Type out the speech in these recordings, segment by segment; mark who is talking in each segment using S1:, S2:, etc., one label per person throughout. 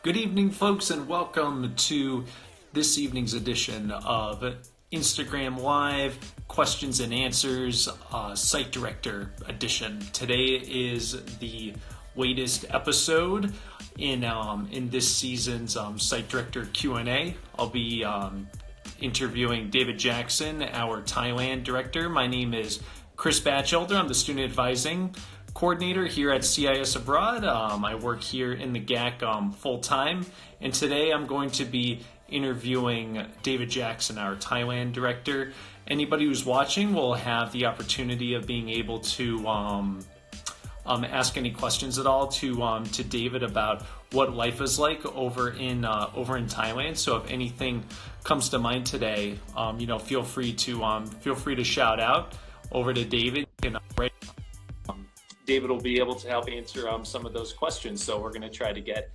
S1: Good evening, folks, and welcome to this evening's edition of Instagram Live Questions and Answers Site Director Edition. Today is the latest episode in this season's Site Director Q&A. I'll be interviewing David Jackson, our Thailand director. My name is Chris Batchelder. I'm the student advising coordinator here at CIS Abroad. I work here in the GAC full-time, and today I'm going to be interviewing David Jackson, our Thailand director. Anybody who's watching will have the opportunity of being able to ask any questions at all to David about what life is like over in Thailand. So if anything comes to mind today, feel free to shout out over to David. David will be able to help answer some of those questions. So we're going to try to get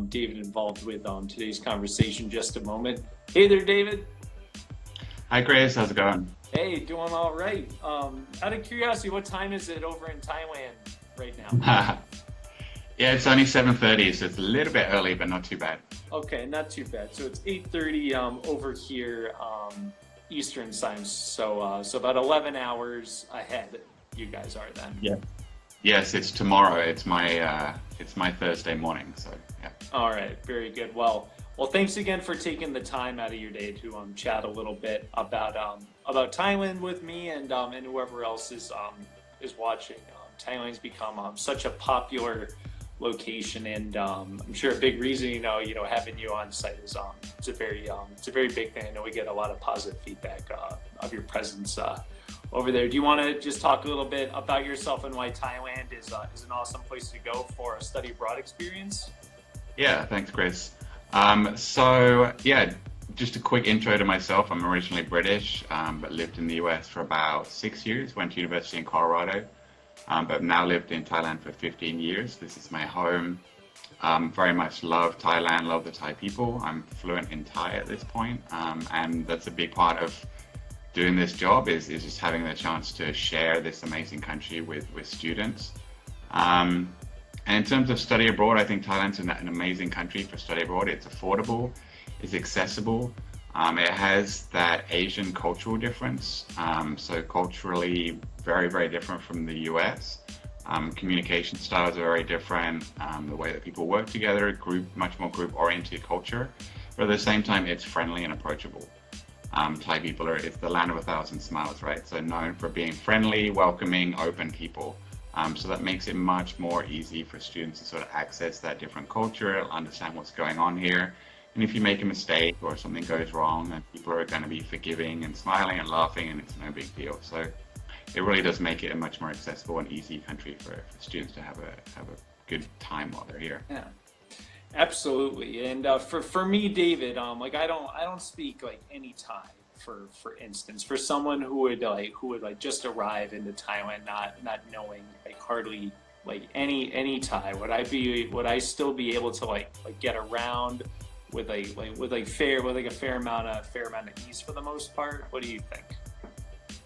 S1: David involved with today's conversation in just a moment. Hey there, David.
S2: Hi, Chris. How's it going?
S1: Hey, doing all right. Out of curiosity, what time is it over in Thailand right now?
S2: Yeah, it's only 7:30, so it's a little bit early, but not too bad.
S1: Okay, not too bad. So it's 8:30 over here Eastern time. So about 11 hours ahead you guys are then.
S2: Yeah. Yes, it's tomorrow. It's my Thursday morning. So yeah.
S1: All right, very good. Well, thanks again for taking the time out of your day to chat a little bit about Thailand with me and whoever else is watching. Thailand's become such a popular location, and I'm sure a big reason having you on site is it's a very big thing. I know we get a lot of positive feedback of your presence over there. Do you want to just talk a little bit about yourself and why Thailand is an awesome place to go for a study abroad experience?
S2: Yeah, thanks, Chris. Just a quick intro to myself. I'm originally British, but lived in the US for about 6 years. Went to university in Colorado, but now lived in Thailand for 15 years. This is my home. Very much love Thailand, love the Thai people. I'm fluent in Thai at this point, and that's a big part of doing this job is just having the chance to share this amazing country with students. And in terms of study abroad, I think Thailand's an amazing country for study abroad. It's affordable, it's accessible. It has that Asian cultural difference. So culturally very, very different from the US. Communication styles are very different. The way that people work together, much more group-oriented culture. But at the same time, it's friendly and approachable. Thai people it's the land of 1,000 smiles, right? So known for being friendly, welcoming, open people. So that makes it much more easy for students to sort of access that different culture, understand what's going on here. And if you make a mistake or something goes wrong, then people are going to be forgiving and smiling and laughing, and it's no big deal. So it really does make it a much more accessible and easy country for students to have a good time while they're here.
S1: Yeah. Absolutely, and for me, David, I don't speak any Thai. For instance, for someone who would just arrive into Thailand, not knowing hardly any Thai, would I still be able to get around with a fair amount of ease for the most part? What do you think?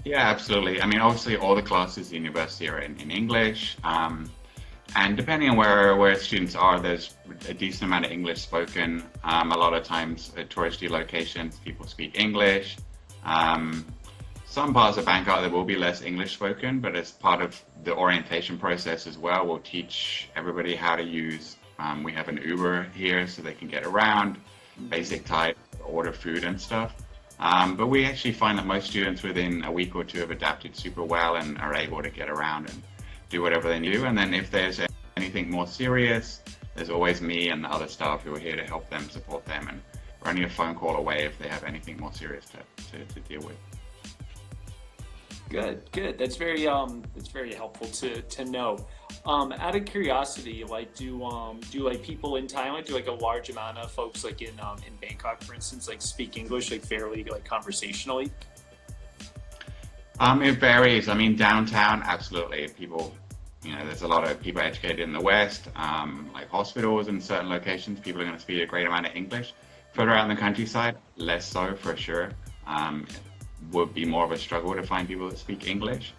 S2: Yeah, absolutely. I mean, obviously, all the classes at university are in English. And depending on where students are, there's a decent amount of English spoken. A lot of times at touristy locations, people speak English. Some parts of Bangkok, there will be less English spoken, but as part of the orientation process as well, we'll teach everybody how to use, we have an Uber here so they can get around, basic Thai, order food and stuff. But we actually find that most students within a week or two have adapted super well and are able to get around and do whatever they do. And then if there's anything more serious, there's always me and the other staff who are here to help them, support them, and we're only a phone call away if they have anything more serious to deal with.
S1: Good. That's very helpful to know. Out of curiosity, do people in Thailand, do a large amount of folks in Bangkok, for instance, speak English fairly conversationally?
S2: It varies. I mean, downtown, absolutely. People, there's a lot of people educated in the West, like hospitals and certain locations. People are going to speak a great amount of English. Further out in the countryside, less so for sure. It would be more of a struggle to find people that speak English.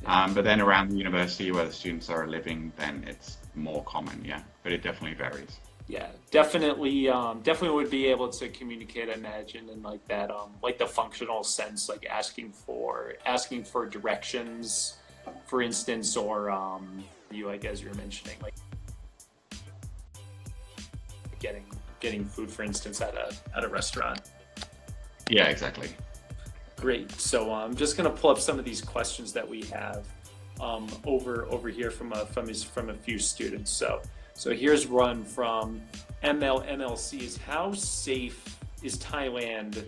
S2: But then around the university where the students are living, then it's more common, yeah. But it definitely varies.
S1: Yeah, definitely, definitely would be able to communicate, I imagine, in like that, like the functional sense, like asking for directions, for instance, or you like as you were mentioning, like getting getting food, for instance, at a restaurant.
S2: Yeah, exactly.
S1: Great. So I'm just gonna pull up some of these questions that we have over here from a few students. So here's one from MLCs. How safe is Thailand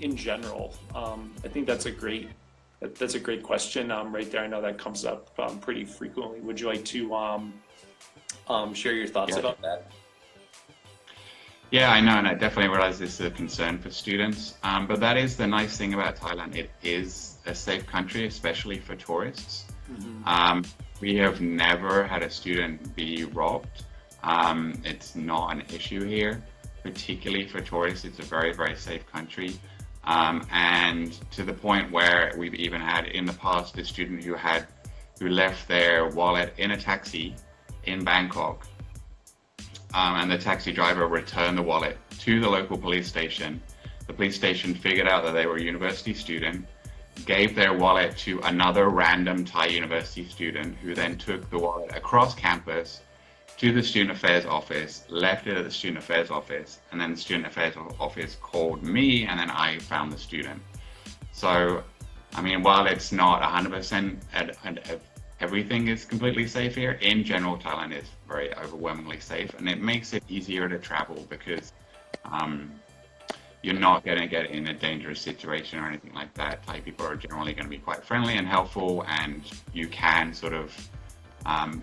S1: in general? I think that's a great question right there. I know that comes up pretty frequently. Would you like to share your thoughts
S2: Yeah.
S1: about that?
S2: Yeah, I know, and I definitely realize this is a concern for students. But that is the nice thing about Thailand. It is a safe country, especially for tourists. We have never had a student be robbed. It's not an issue here, particularly for tourists. It's a very, very safe country. And to the point where we've even had in the past a student who left their wallet in a taxi in Bangkok. And the taxi driver returned the wallet to the local police station. The police station figured out that they were a university student, gave their wallet to another random Thai university student, who then took the wallet across campus to the student affairs office, left it at the student affairs office, and then the student affairs office called me, and then I found the student. So, I mean, while it's not 100% and everything is completely safe here, in general, Thailand is very overwhelmingly safe, and it makes it easier to travel because you're not going to get in a dangerous situation or anything like that. Thai people are generally going to be quite friendly and helpful, and you can sort of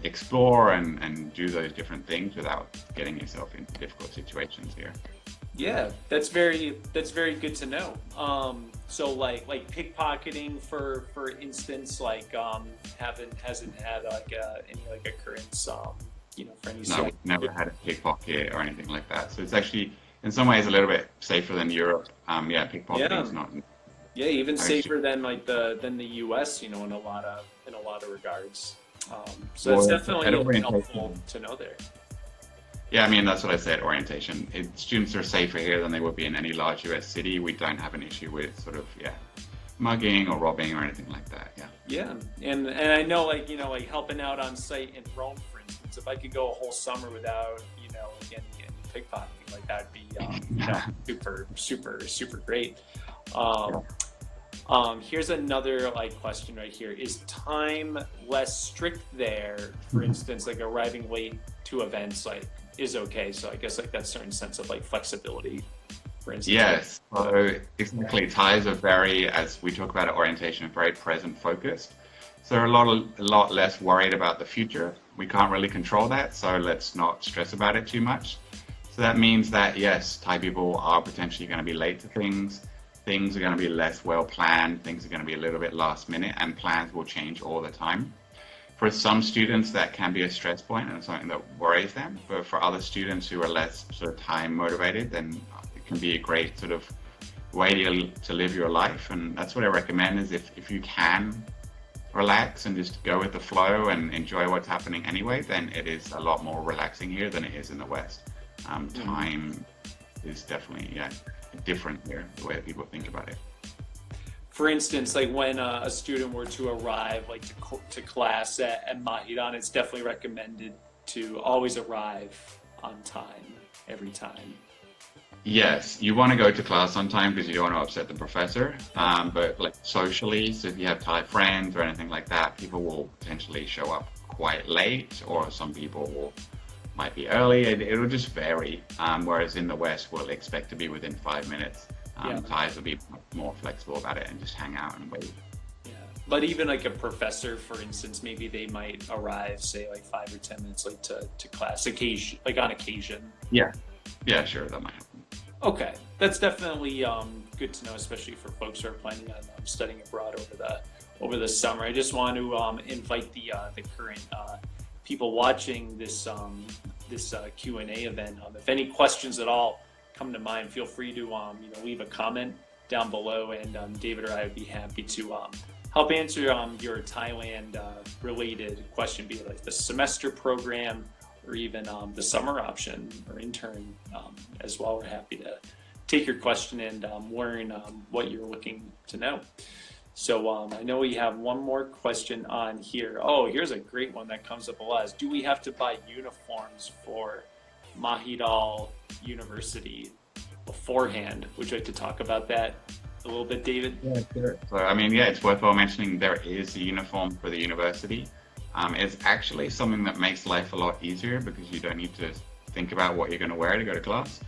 S2: explore and do those different things without getting yourself into difficult situations here.
S1: Yeah, that's very good to know. So like pickpocketing for instance, like hasn't had like any like occurrence for any
S2: No, we've never had a pickpocket or anything like that. So it's actually in some ways a little bit safer than Europe. Yeah, pickpocketing is not.
S1: Yeah, even safer than like than the US, in a lot of regards. So it's definitely helpful to know there.
S2: Yeah, I mean, that's what I said, orientation. Students are safer here than they would be in any large US city. We don't have an issue with sort of, mugging or robbing or anything like that, yeah.
S1: Yeah, and I know, like, like helping out on site in Rome, for instance, if I could go a whole summer without, like any pickpocketing, like that would be, super great. Here's another like question right here. Is time less strict there? For instance, like arriving late to events like is okay. So I guess like that certain sense of like flexibility, for instance.
S2: Yes, so exactly. Thais are very, as we talk about orientation, very present focused. So they're a lot less worried about the future. We can't really control that, so let's not stress about it too much. So that means that yes, Thai people are potentially going to be late to things. Things are going to be less well planned, things are going to be a little bit last minute, and plans will change all the time. For some students, that can be a stress point and something that worries them, but for other students who are less sort of time motivated, then it can be a great sort of way to live your life. And that's what I recommend is if you can relax and just go with the flow and enjoy what's happening anyway, then it is a lot more relaxing here than it is in the West. Time is definitely, different here, the way people think about it.
S1: For instance, like when a student were to arrive like to class at Mahidan, it's definitely recommended to always arrive on time every time.
S2: Yes, you want to go to class on time because you don't want to upset the professor. But like socially, so if you have Thai friends or anything like that, people will potentially show up quite late, or some people might be early. It'll just vary. Whereas in the West, we'll expect to be within 5 minutes. Thais will be more flexible about it and just hang out and wait.
S1: Yeah, but even like a professor, for instance, maybe they might arrive, say like 5 or 10 minutes late to class, on occasion.
S2: Yeah, sure, that might happen.
S1: Okay, that's definitely good to know, especially for folks who are planning on studying abroad over the summer. I just want to invite the current people watching this Q&A event. If any questions at all come to mind, feel free to leave a comment down below, and David or I would be happy to help answer your Thailand related question, be it like the semester program or even the summer option or intern as well. We're happy to take your question and learn what you're looking to know. So I know we have one more question on here. Oh, here's a great one that comes up a lot. Is, do we have to buy uniforms for Mahidol University beforehand? Would you like to talk about that a little bit, David?
S2: Yeah, sure. So, I mean, yeah, it's worthwhile mentioning there is a uniform for the university. It's actually something that makes life a lot easier because you don't need to think about what you're going to wear to go to class.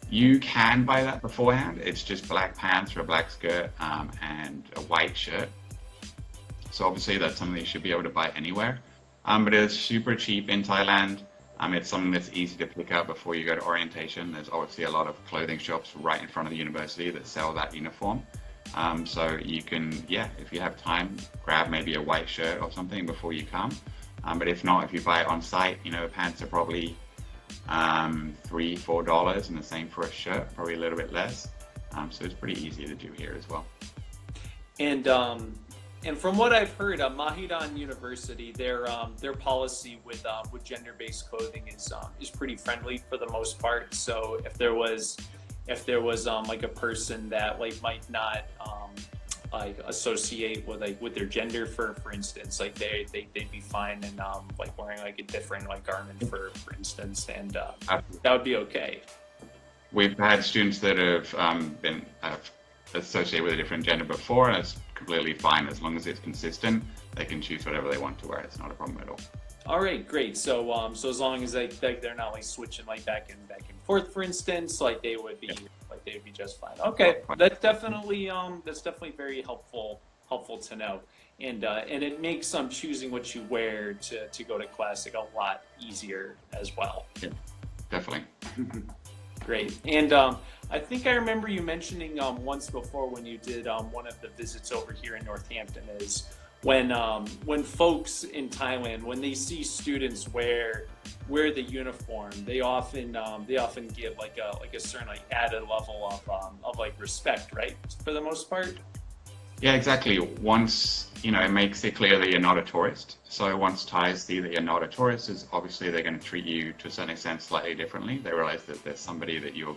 S2: You can buy that beforehand. It's just black pants or a black skirt and a white shirt. So obviously that's something you should be able to buy anywhere. But it's super cheap in Thailand. It's something that's easy to pick up before you go to orientation. There's obviously a lot of clothing shops right in front of the university that sell that uniform. So you can, yeah, if you have time, grab maybe a white shirt or something before you come. But if not, if you buy it on site, you know, pants are probably $3-4, and the same for a shirt, probably a little bit less. So it's pretty easy to do here as well.
S1: And from what I've heard, Mahidol University, their policy with gender-based clothing is pretty friendly for the most part. So if there was like a person that like might not like associate with their gender, for instance, like they'd be fine in like wearing like a different like garment for instance, and that would be okay.
S2: We've had students that have been associated with a different gender before, and it's completely fine as long as it's consistent. They can choose whatever they want to wear. It's not a problem at all.
S1: All right, great. So so as long as they're not like switching like back and forth, for instance, like they would be just fine. Okay, that's definitely very helpful to know, and it makes choosing what you wear to go to class like a lot easier as well.
S2: Yeah, definitely.
S1: Great. And I think I remember you mentioning once before when you did one of the visits over here in Northampton is when folks in Thailand, when they see students wear the uniform, they often give like a certain like added level of like respect, right? For the most part.
S2: Yeah, exactly. Once, you know, it makes it clear that you're not a tourist. So once Thais see that you're not a tourist, is obviously they're going to treat you to a certain extent slightly differently. They realize that there's somebody that you're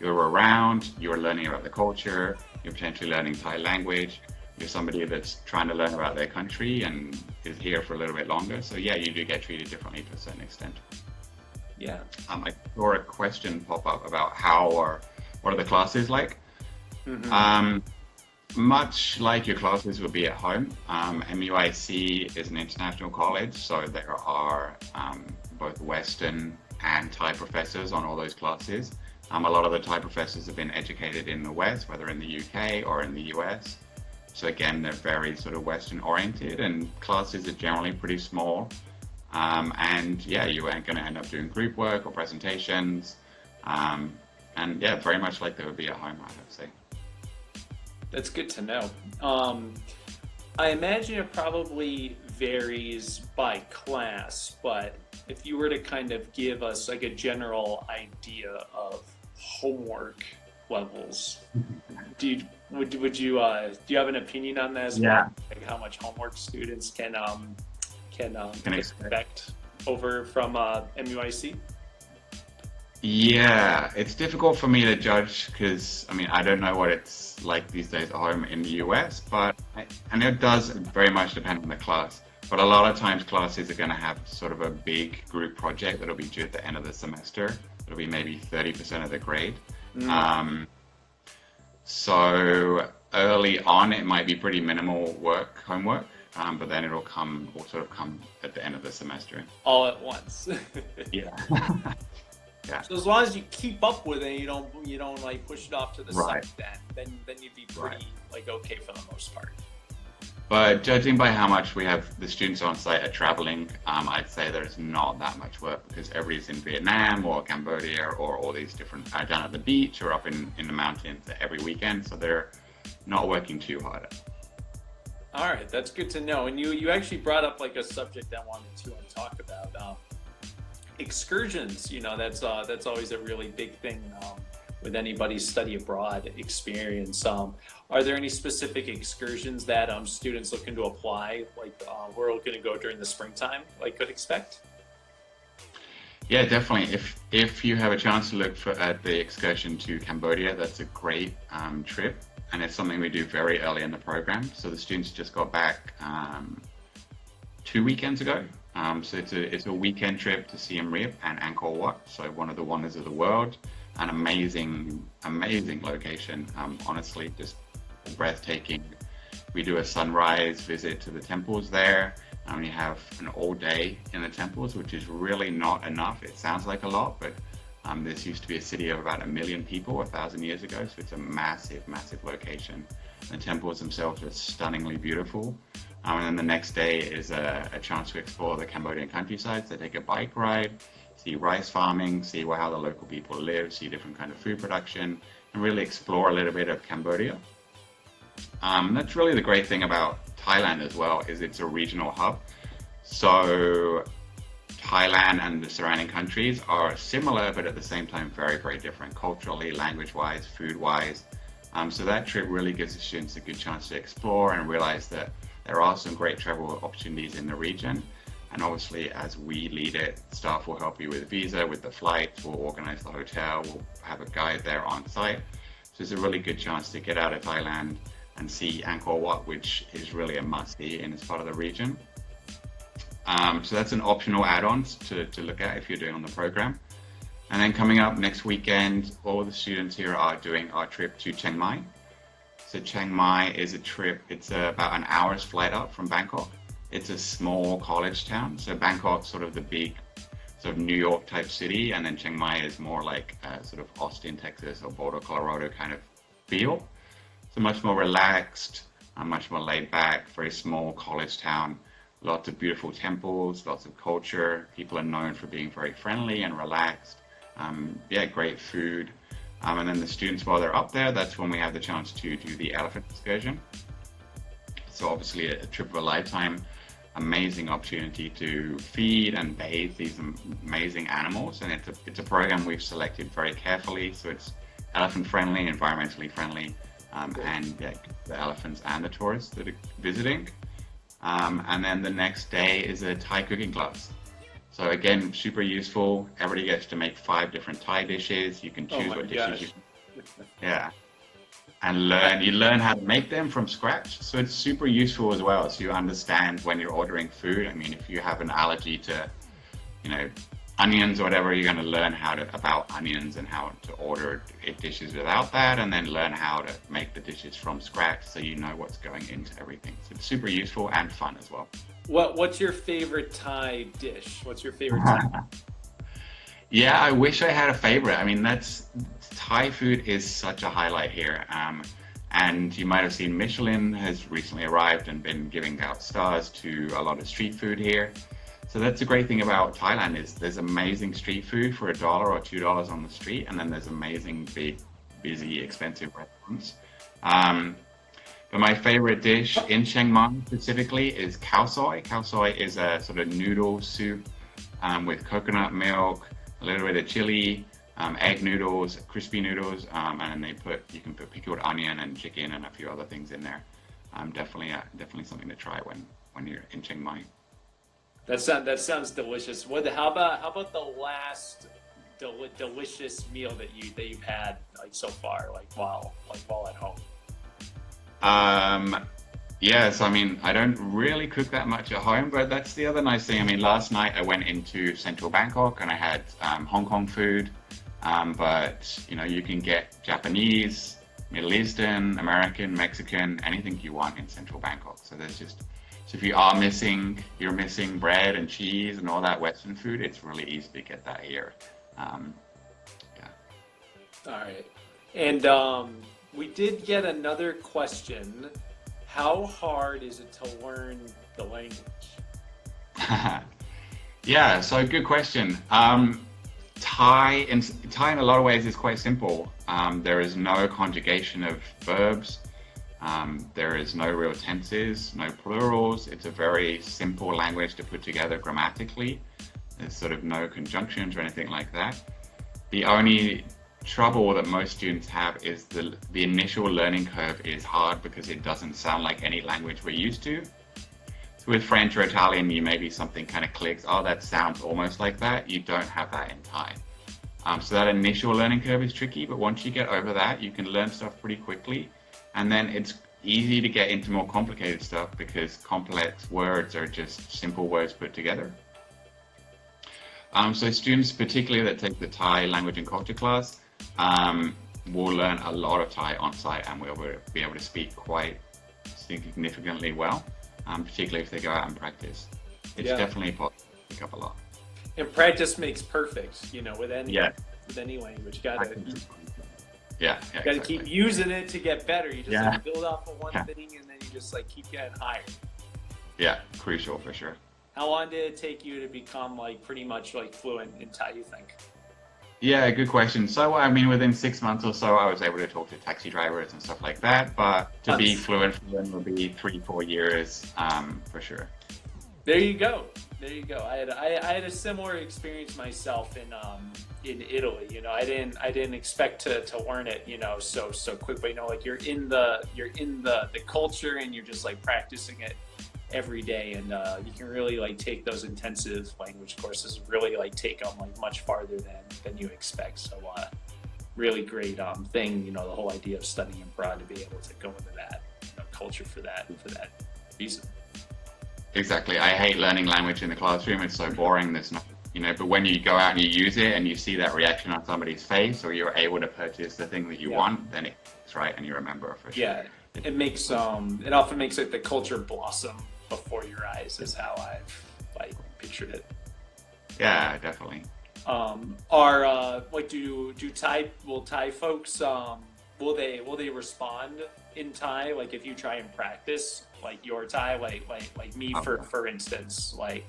S2: around, you're learning about the culture, you're potentially learning Thai language, you're somebody that's trying to learn about their country and is here for a little bit longer. So yeah, you do get treated differently to a certain extent.
S1: Yeah.
S2: I saw a question pop up about what are the classes like?
S1: Mm-hmm.
S2: Much like your classes would be at home, MUIC is an international college, so there are both Western and Thai professors on all those classes. A lot of the Thai professors have been educated in the West, whether in the UK or in the US. So again, they're very sort of Western oriented, and classes are generally pretty small. And yeah, you are going to end up doing group work or presentations. And yeah, very much like they would be at home, I would say.
S1: That's good to know. I imagine it probably varies by class, but if you were to kind of give us like a general idea of homework levels, do you have an opinion on that as well? Like how much homework students can expect over from MUIC?
S2: Yeah, it's difficult for me to judge because, I mean, I don't know what it's like these days at home in the US, and it does very much depend on the class. But a lot of times classes are going to have sort of a big group project that'll be due at the end of the semester. It'll be maybe 30% of the grade. So early on, it might be pretty minimal homework, but then it'll sort of come at the end of the semester.
S1: All at once.
S2: Yeah. Yeah.
S1: So as long as you keep up with it, you don't like push it off to the side. Then you'd be pretty like okay for the most part.
S2: But judging by how much we have the students on site are traveling, I'd say there's not that much work because everybody's in Vietnam or Cambodia or all these different down at the beach or up in the mountains every weekend, so they're not working too hard.
S1: All right, that's good to know. And you actually brought up like a subject I wanted to talk about. Excursions, you know, that's always a really big thing with anybody's study abroad experience. Are there any specific excursions that students looking to apply, like we're going to go during the springtime, like could expect?
S2: Yeah, definitely. If you have a chance to look at the excursion to Cambodia, that's a great trip, and it's something we do very early in the program. So the students just got back 2 weekends ago. So it's a weekend trip to Siem Reap and Angkor Wat, so one of the wonders of the world. An amazing location. Honestly, just breathtaking. We do a sunrise visit to the temples there. You have an all day in the temples, which is really not enough. It sounds like a lot, but this used to be a city of about 1 million people 1,000 years ago, so it's a massive location. The temples themselves are stunningly beautiful. And then the next day is a chance to explore the Cambodian countryside. So take a bike ride, see rice farming, see how the local people live, see different kind of food production, and really explore a little bit of Cambodia. That's really the great thing about Thailand as well, is it's a regional hub. So Thailand and the surrounding countries are similar, but at the same time very different culturally, language-wise, food-wise. So that trip really gives the students a good chance to explore and realize that there are some great travel opportunities in the region. And obviously, as we lead it, staff will help you with visa, with the flights, we'll organize the hotel, we'll have a guide there on site. So it's a really good chance to get out of Thailand and see Angkor Wat, which is really a must-see in this part of the region. So that's an optional add-on to look at if you're doing on the program. And then coming up next weekend, all the students here are doing our trip to Chiang Mai. So Chiang Mai is a trip, it's about an hour's flight up from Bangkok. It's a small college town. So Bangkok's sort of the big sort of New York type city, and then Chiang Mai is more like sort of Austin, Texas or Boulder, Colorado kind of feel. So much more relaxed, much more laid back, very small college town. Lots of beautiful temples, lots of culture. People are known for being very friendly and relaxed. Great food. And then the students, while they're up there, that's when we have the chance to do the elephant excursion. So obviously a trip of a lifetime, amazing opportunity to feed and bathe these amazing animals. And it's a program we've selected very carefully. So it's elephant friendly, environmentally friendly, the elephants and the tourists that are visiting. And then the next day is a Thai cooking class. So again, super useful. Everybody gets to make 5 different Thai dishes. You can choose what dishes you and you learn how to make them from scratch. So it's super useful as well. So you understand when you're ordering food. I mean, if you have an allergy to, onions or whatever, you're going to learn about onions and how to order dishes without that, and then learn how to make the dishes from scratch so you know what's going into everything. So it's super useful and fun as well.
S1: What's your favorite Thai dish? What's your favorite Thai?
S2: Yeah, I wish I had a favorite. I mean, Thai food is such a highlight here. And you might have seen Michelin has recently arrived and been giving out stars to a lot of street food here. So that's the great thing about Thailand is there's amazing street food for $1 or $2 on the street, and then there's amazing big, busy, expensive restaurants. But my favorite dish in Chiang Mai specifically is khao soi. Khao soi is a sort of noodle soup with coconut milk, a little bit of chili, egg noodles, crispy noodles, and then you can put pickled onion and chicken and a few other things in there. Definitely something to try when you're in Chiang Mai.
S1: That sounds delicious. How about the last delicious meal that you've had so far, while at home?
S2: Yes, I mean, I don't really cook that much at home, but that's the other nice thing. I mean, last night I went into central Bangkok and I had Hong Kong food, but you can get Japanese, Middle Eastern, American, Mexican, anything you want in central Bangkok. So if you're missing bread and cheese and all that Western food, it's really easy to get that here.
S1: All right. And we did get another question. How hard is it to learn the language?
S2: Yeah, so good question. Thai in a lot of ways is quite simple. There is no conjugation of verbs. There is no real tenses, no plurals. It's a very simple language to put together grammatically. There's sort of no conjunctions or anything like that. The only trouble that most students have is the initial learning curve is hard because it doesn't sound like any language we're used to. with French or Italian, you maybe something kind of clicks. Oh, that sounds almost like that. You don't have that in Thai. So that initial learning curve is tricky, but once you get over that, you can learn stuff pretty quickly. And then it's easy to get into more complicated stuff because complex words are just simple words put together. So students, particularly that take the Thai language and culture class, will learn a lot of Thai on site and will be able to speak quite significantly well, particularly if they go out and practice. It's definitely possible to pick up a lot.
S1: And practice makes perfect, you know, with any language. Gotta
S2: exactly.
S1: keep using it to get better. You just like build off of one thing and then you just like keep getting higher.
S2: Yeah, crucial for sure.
S1: How long did it take you to become like pretty much like fluent in Thai, you think?
S2: Yeah, good question. So, I mean, within 6 months or so, I was able to talk to taxi drivers and stuff like that. But to be fluent will be 3-4 years for sure.
S1: There you go. I had a similar experience myself in Italy. You know, I didn't expect to learn it, you know, so quick. But you know, like you're in the culture and you're just like practicing it every day, and you can really like take those intensive language courses, really like take them like much farther than you expect. So really great thing, you know, the whole idea of studying abroad, to be able to go into that, you know, culture for that reason.
S2: Exactly. I hate learning language in the classroom. It's so boring. There's no, you know, but when you go out and you use it and you see that reaction on somebody's face, or you're able to purchase the thing that you want, then it's right and you remember for sure. Yeah,
S1: it makes it often makes like the culture blossom before your eyes, is how I've like pictured it.
S2: Yeah, definitely.
S1: Will Thai folks will they respond in Thai, like if you try and practice like your Thai, like me for instance, like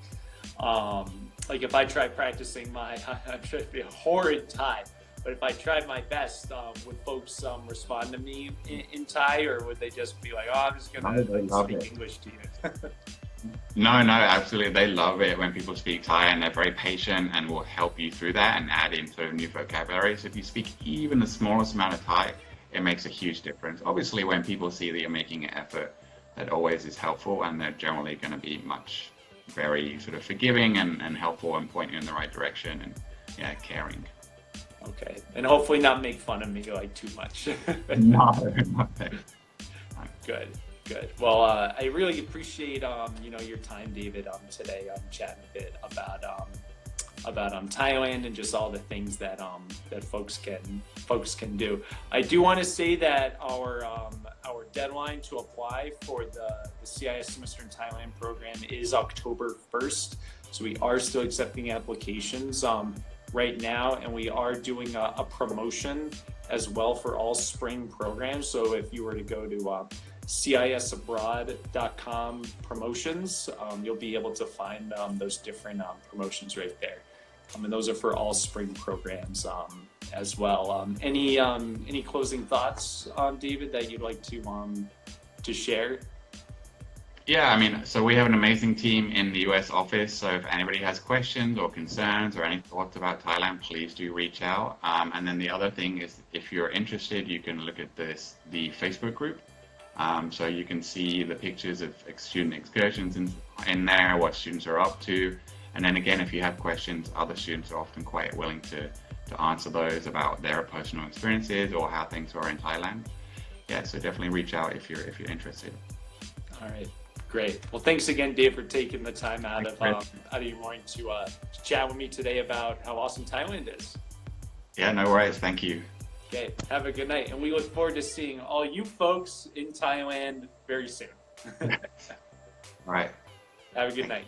S1: if I try practicing I'm sure it'd be a horrid Thai, but if I tried my best, would folks respond to me in Thai, or would they just be like, oh, I'm just gonna speak English to you?
S2: No, absolutely. They love it when people speak Thai, and they're very patient and will help you through that and add in sort of new vocabulary. So if you speak even the smallest amount of Thai, it makes a huge difference. Obviously, when people see that you're making an effort, that always is helpful, and they're generally going to be very sort of forgiving and helpful and point you in the right direction and caring.
S1: Okay, and hopefully not make fun of me like too much.
S2: No.
S1: Good. Well, I really appreciate your time, David, today. Chatting a bit about Thailand and just all the things that folks can do. I do want to say that our deadline to apply for the CIS Semester in Thailand program is October 1st. So we are still accepting applications right now, and we are doing a promotion as well for all spring programs. So if you were to go to CISabroad.com promotions, you'll be able to find those different promotions right there. And those are for all spring programs as well. Any closing thoughts, David, that you'd like to share?
S2: Yeah, I mean, so we have an amazing team in the US office. So if anybody has questions or concerns or any thoughts about Thailand, please do reach out. And then the other thing is, if you're interested, you can look at the Facebook group. So you can see the pictures of student excursions in there, what students are up to. And then again, if you have questions, other students are often quite willing to answer those about their personal experiences or how things are in Thailand. Yeah, so definitely reach out if you're interested.
S1: All right, great. Well, thanks again, Dave, for taking the time out of your morning to chat with me today about how awesome Thailand is.
S2: Yeah, no worries. Thank you.
S1: Okay, have a good night, and we look forward to seeing all you folks in Thailand very soon.
S2: All right.
S1: Have a good night.